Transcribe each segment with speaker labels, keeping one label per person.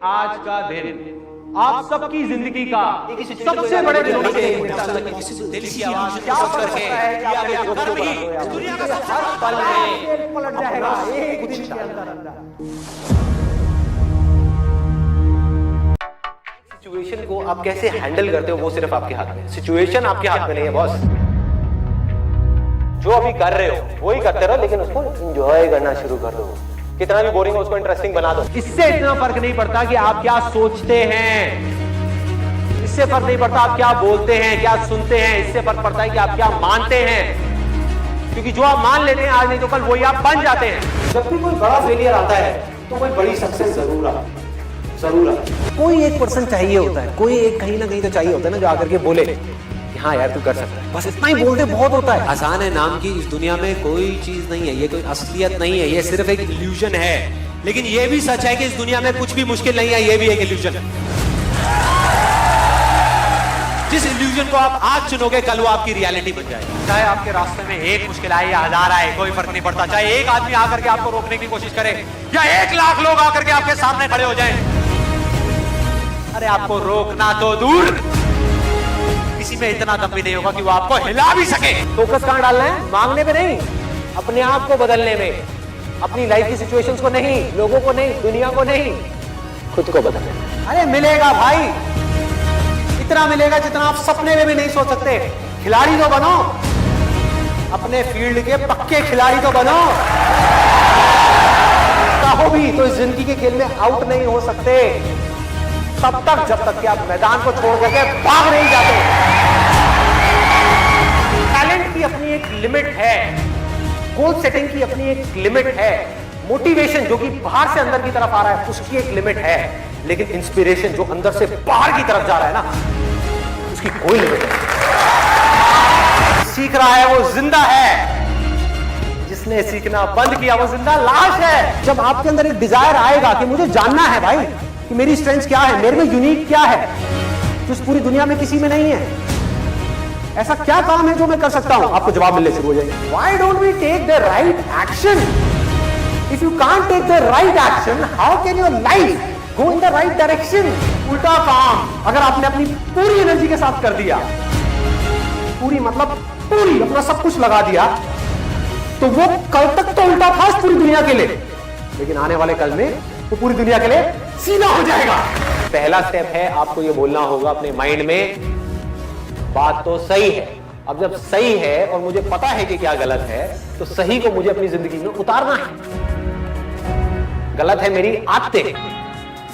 Speaker 1: आज का दिन आप सबकी जिंदगी का सबसे बड़े दिनों में से
Speaker 2: दिल की आवाज
Speaker 1: क्या करके
Speaker 2: दुनिया का हर पल में
Speaker 1: पलट जाएगा एक दिन के अंदर अंदर।
Speaker 2: सिचुएशन को आप कैसे हैंडल करते हो वो सिर्फ आपके हाथ में। सिचुएशन आपके हाथ में नहीं है बॉस। जो अभी कर रहे हो वही करते रहो, लेकिन उसको एंजॉय करना शुरू कर दो। कितना भी बोरिंग हो उसको इंटरेस्टिंग बना दो।
Speaker 1: इससे इतना फर्क नहीं पड़ता कि आप क्या सोचते हैं, इससे फर्क नहीं पड़ता आप क्या बोलते हैं, क्या सुनते हैं, इससे फर्क पड़ता है कि आप क्या मानते हैं। क्योंकि जो आप मान लेते हैं आज नहीं तो कल वही आप बन जाते हैं।
Speaker 2: जब भी कोई बड़ा फेलियर आता है तो कोई बड़ी सक्सेस जरूर आता है।
Speaker 3: कोई एक पर्सन चाहिए होता है, कोई एक कहीं ना कहीं तो चाहिए होता है ना जो आकर के बोले कि हाँ यार तू कर सकता है। बस इतना ही बोलते बहुत होता है।
Speaker 4: आसान है नाम की इस दुनिया में कोई चीज नहीं है, ये कोई असलियत नहीं है, ये सिर्फ एक इल्यूजन है। लेकिन ये भी सच है कि इस दुनिया में कुछ भी मुश्किल नहीं है, ये भी एक इल्यूजन है। जिस इल्यूजन को आप आज चुनोगे कल वो आपकी रियलिटी बन जाएगी।
Speaker 1: चाहे आपके रास्ते में एक मुश्किल आए या हजार आए कोई फर्क नहीं पड़ता। चाहे एक आदमी आकर के आपको रोकने की कोशिश करे या 1 लाख लोग आकर के आपके सामने खड़े हो जाएं। अरे आपको रोकना तो दूर, किसी में इतना दम भी नहीं होगा कि वो आपको हिला भी सके।
Speaker 3: फोकस कहाँ डालना है? मांगने पे नहीं, अपने आप को बदलने में। अपनी लाइफ की सिचुएशंस को नहीं, लोगों को नहीं, दुनिया को नहीं, खुद को बदलने में।
Speaker 1: अरे मिलेगा भाई, इतना मिलेगा जितना आप सपने में भी नहीं सोच सकते। खिलाड़ी तो बनो, अपने फील्ड के पक्के खिलाड़ी तो बनो। चाहो भी तो इस जिंदगी के खेल में आउट नहीं हो सकते तब तक जब तक कि आप मैदान को छोड़ करके भाग नहीं जाते। टैलेंट की अपनी एक लिमिट है, गोल सेटिंग की अपनी एक लिमिट है, मोटिवेशन जो कि बाहर से अंदर की तरफ आ रहा है उसकी एक लिमिट है, लेकिन इंस्पिरेशन जो अंदर से बाहर की तरफ जा रहा है ना उसकी कोई लिमिट नहीं। सीख रहा है वो जिंदा है, जिसने सीखना बंद किया वो जिंदा लाश है।
Speaker 3: जब आपके अंदर एक डिजायर आएगा कि मुझे जानना है भाई कि मेरी स्ट्रेंथ क्या है, मेरे में यूनिक क्या है जो इस पूरी दुनिया में किसी में नहीं है, ऐसा क्या काम है जो मैं कर सकता हूं, आपको जवाब मिलने शुरू हो जाएंगे।
Speaker 1: Why don't we take the right action? If you can't take the right action, how can your life go in the right direction? उल्टा काम अगर आपने अपनी पूरी एनर्जी के साथ कर दिया, पूरी मतलब पूरी अपना सब कुछ लगा दिया, तो वो कल तक तो उल्टा था इस पूरी दुनिया के लिए, लेकिन आने वाले कल में वो पूरी दुनिया के लिए सीधा हो जाएगा।
Speaker 2: पहला स्टेप है आपको ये बोलना होगा अपने माइंड में बात तो सही है। अब जब सही है और मुझे पता है कि क्या गलत है तो सही को मुझे अपनी जिंदगी में उतारना है। गलत है मेरी आदतें,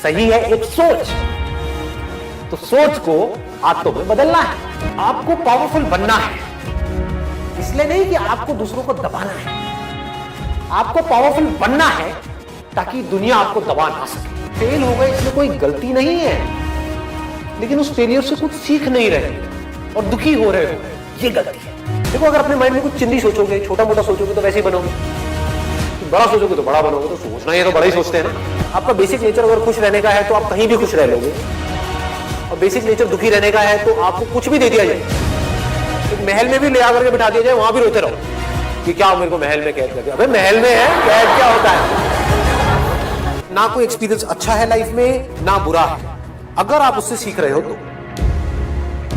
Speaker 2: सही है एक सोच, तो सोच को आदतों में बदलना है। आपको पावरफुल बनना है, इसलिए नहीं कि आपको दूसरों को दबाना है। आपको पावरफुल बनना है ताकि दुनिया आपको दबा ना सके। फेल हो गए इसमें कोई गलती नहीं है, लेकिन उस फेलियर से कुछ सीख नहीं रहे और दुखी हो रहे हो, ये गलती है। देखो अगर अपने माइंड में कुछ चिंदी सोचोगे, छोटा मोटा सोचोगे तो वैसे ही बनोगे, बड़ा सोचोगे तो बड़ा बनोगे। तो सोचना है तो बड़ा ही सोचते हैं ना। आपका बेसिक नेचर अगर खुश रहने का है तो आप कहीं भी खुश रह लोगे, और बेसिक नेचर दुखी रहने का है तो आपको कुछ भी दे दिया जाए, एक महल में भी ले आकर के बिठा दिया जाए, वहां भी रोते रहो कि क्या मेरे को महल में कैद कर दिया। अबे महल में है, कैद क्या होता है? ना कोई एक्सपीरियंस अच्छा है लाइफ में ना बुरा है। अगर आप उससे सीख रहे हो तो,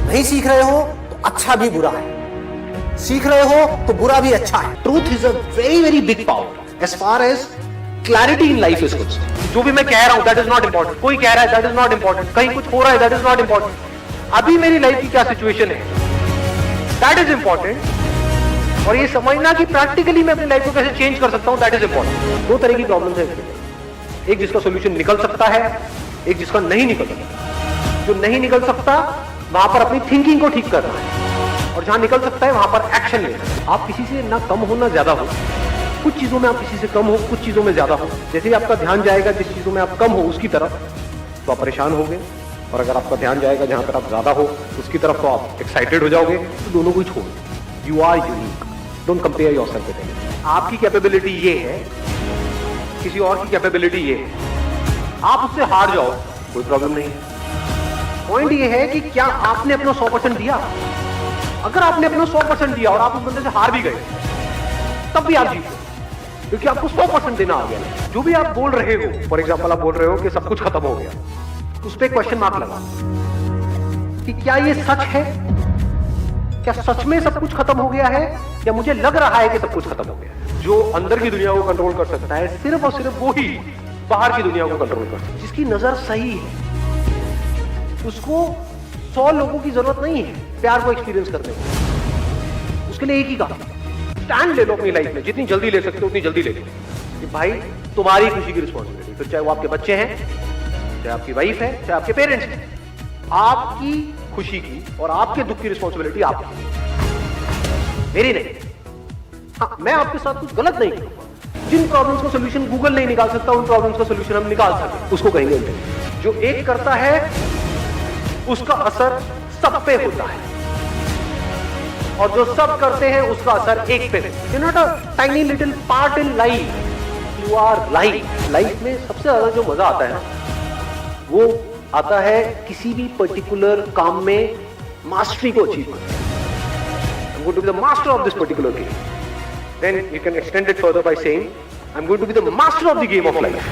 Speaker 2: नहीं सीख रहे हो तो अच्छा भी बुरा है, सीख रहे हो तो बुरा भी अच्छा है। Truth is a very very big power as far as clarity in life is concerned. जो भी मैं कह रहा हूं दैट इज नॉट इंपॉर्टेंट, कोई कह रहा है दैट इज नॉट इंपॉर्टेंट, कहीं कुछ हो रहा है दैट इज नॉट इंपॉर्टेंट। अभी मेरी लाइफ की क्या सिचुएशन है दैट इज इंपॉर्टेंट, और ये समझना कि प्रैक्टिकली मैं अपनी लाइफ को कैसे चेंज कर सकता हूं दैट इज इंपॉर्टेंट। दो तरह की प्रॉब्लम्स है, एक जिसका सॉल्यूशन निकल सकता है, एक जिसका नहीं निकल सकता। जो नहीं निकल सकता वहां पर अपनी थिंकिंग को ठीक करना है, और जहां निकल सकता है वहां पर एक्शन लेना है। आप किसी से ना कम हो ना ज्यादा हो, कुछ चीजों में आप किसी से कम हो, कुछ चीजों में ज्यादा हो। जैसे ही आपका ध्यान जाएगा जिस चीजों में आप कम हो उसकी तरफ तो आप परेशान होगे, और अगर आपका ध्यान जाएगा जहां पर आप ज्यादा हो उसकी तरफ तो आप एक्साइटेड हो जाओगे। तो दोनों को ही छोड़, you are unique, don't compare yourself with anyone. आपकी कैपेबिलिटी ये है, किसी और की कैपेबिलिटी ये है, आप उससे हार जाओ कोई प्रॉब्लम नहीं है। पॉइंट ये है कि क्या आपने अपना 100% दिया। अगर आपने अपना 100% दिया और आप उस बंदे से हार भी गए तब भी आप जीते,
Speaker 1: क्योंकि आपको 100% देना आ गया। जो भी आप बोल रहे हो, फॉर एग्जाम्पल आप बोल रहे हो कि सब कुछ खत्म हो गया, उस पर क्वेश्चन मार्क लगा कि क्या ये सच है? क्या सच में सब कुछ खत्म हो गया है, या मुझे लग रहा है कि सब कुछ खत्म हो गया है? जो अंदर की दुनिया को कंट्रोल कर सकता है सिर्फ और सिर्फ वो ही बाहर की दुनिया को कंट्रोल कर सकता है। जिसकी नजर सही है उसको 100 लोगों की जरूरत नहीं है प्यार को एक्सपीरियंस करने की। उसके लिए एक ही काम, स्टैंड ले लो अपनी लाइफ में, जितनी जल्दी ले सकते हो उतनी जल्दी ले लो कि भाई तुम्हारी खुशी की रिस्पॉन्सिबिलिटी, फिर चाहे वो आपके बच्चे हैं, चाहे आपकी वाइफ है, चाहे आपके पेरेंट्स हैं, आपकी खुशी की और आपके दुख की रिस्पॉन्सिबिलिटी आपकी, मेरी नहीं। हाँ, मैं आपके साथ कुछ गलत नहीं करूंगा। जिन प्रॉब्लम्स का सोल्यूशन गूगल नहीं निकाल सकता, उन प्रॉब्लम्स का सोल्यूशन हम निकाल सकते, उसको कहेंगे इंटेलिजेंस। जो एक करता है उसका असर सब पे होता है, और जो सब करते हैं उसका असर एक पे है। You not a tiny little part in life, you our life. Life में सबसे ज्यादा जो मजा आता है ना, वो आता है किसी भी पर्टिकुलर काम में मास्टरी को अचीव करना। I'm going to be the master of this particular game. Then you can extend it further by saying, I'm going to be the master of the game of life.